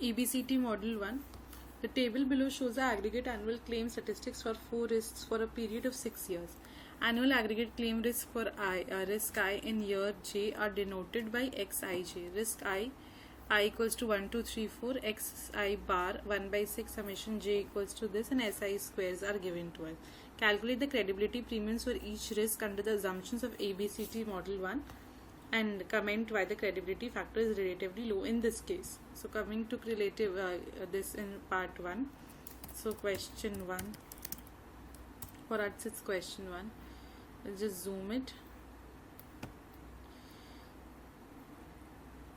EBCT Model 1. The table below shows the aggregate annual claim statistics for 4 risks for a period of 6 years. Annual aggregate claim risk for risk I in year J are denoted by Xij. Risk I equals to 1, 2, 3, 4, Xi bar 1 by 6 summation J equals to this, and Si squares are given to us. Calculate the credibility premiums for each risk under the assumptions of ABCT Model 1 and comment why the credibility factor is relatively low in this case. So coming to relative this in part 1. So question 1, for us it's question 1. Let's just zoom it.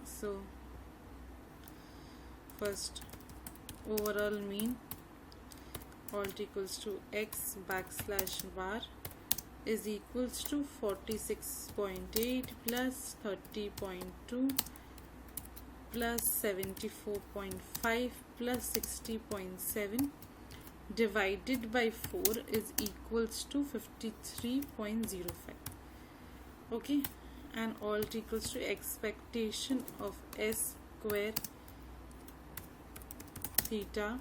So first, overall mean alt equals to x backslash bar is equals to 46.8 plus 30.2 plus 74.5 plus 60.7 divided by 4 is equals to 53.05. Okay, and alt equals to expectation of S square theta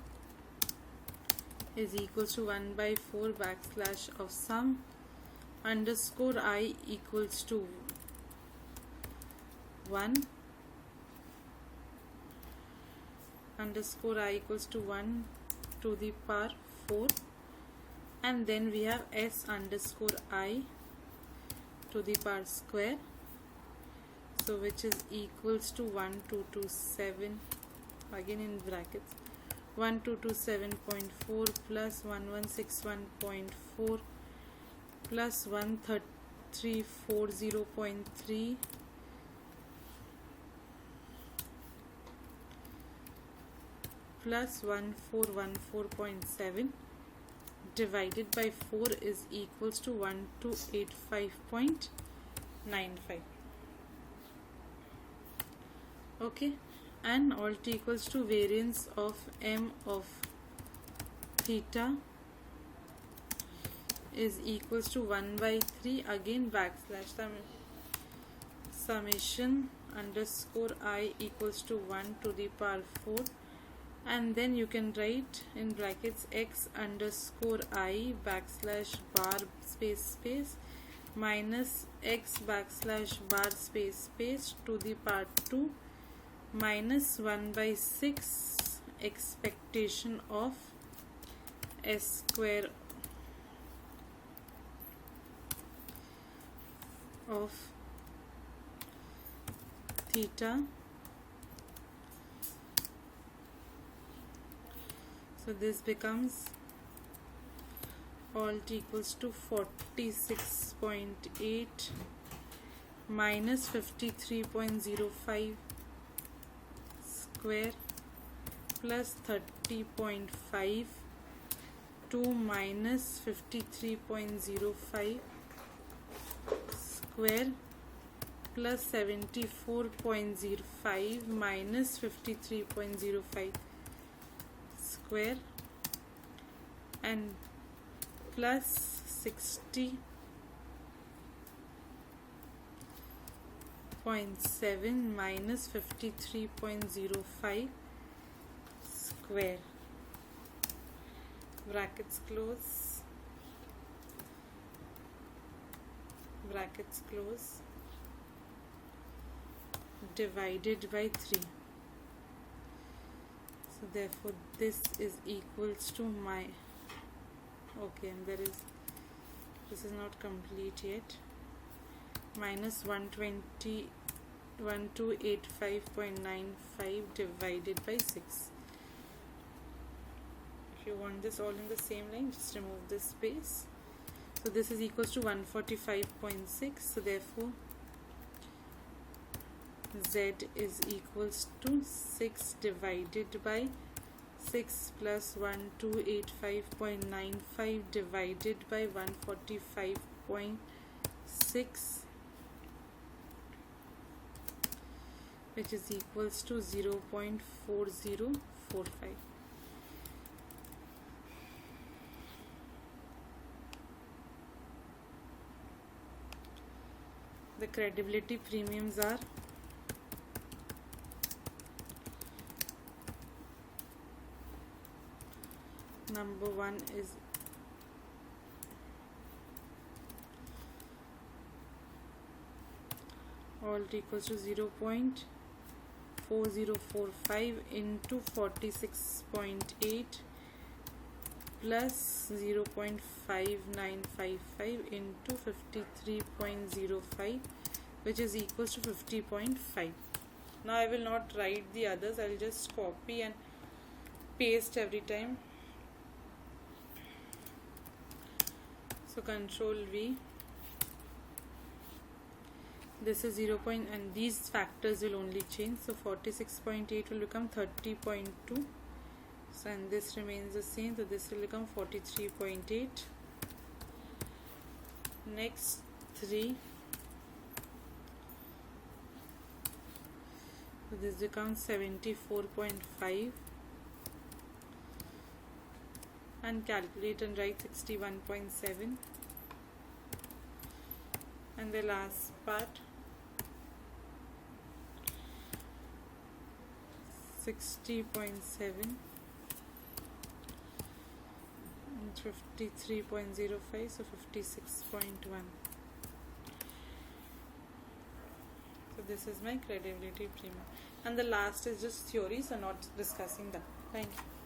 is equals to 1 by 4 backslash of sum underscore I equals to 1 underscore I equals to 1 to the power 4, and then we have S underscore I to the power square, so which is equals to 1227 again in brackets 1227.4 plus 1161.4 plus 1340.3 plus 1414.7 divided by 4 is equals to 1285.95. Okay, and alt equals to variance of m of theta is equals to 1 by 3 again backslash summation underscore I equals to 1 to the power 4, and then you can write in brackets x underscore I backslash bar space minus x backslash bar space to the power 2 minus 1 by 6 expectation of S square of theta. So this becomes alt equals to 46.8 minus 53.05 square plus 30.5 2 minus 53.05 square plus 74.05 minus 53.05 square and plus 60.7 minus 53.05 square. Brackets close, brackets close, divided by 3. So therefore this is equals to my, okay, and there is, this is not complete yet, minus 1285.95 divided by 6. If you want this all in the same line, just remove this space. So this is equals to 145.6. So therefore Z is equals to 6 divided by 6 plus 1285.95 divided by 145.6, which is equals to 0.4045. The credibility premiums are Number 1 is alt equals to 0.4045 into 46.8 plus 0.5955 into 53.05, which is equals to 50.5. Now I will not write the others, I will just copy and paste every time. So Control V. This is 0. And these factors will only change. So 46.8 will become 30.2. So and this remains the same. So this will become 43.8. Next 3. So this becomes 74.5. And calculate and write 61.7. And the last part 60.7 and 53.05, so 56.1. So this is my credibility premium, and the last is just theory, so not discussing that. Thank you.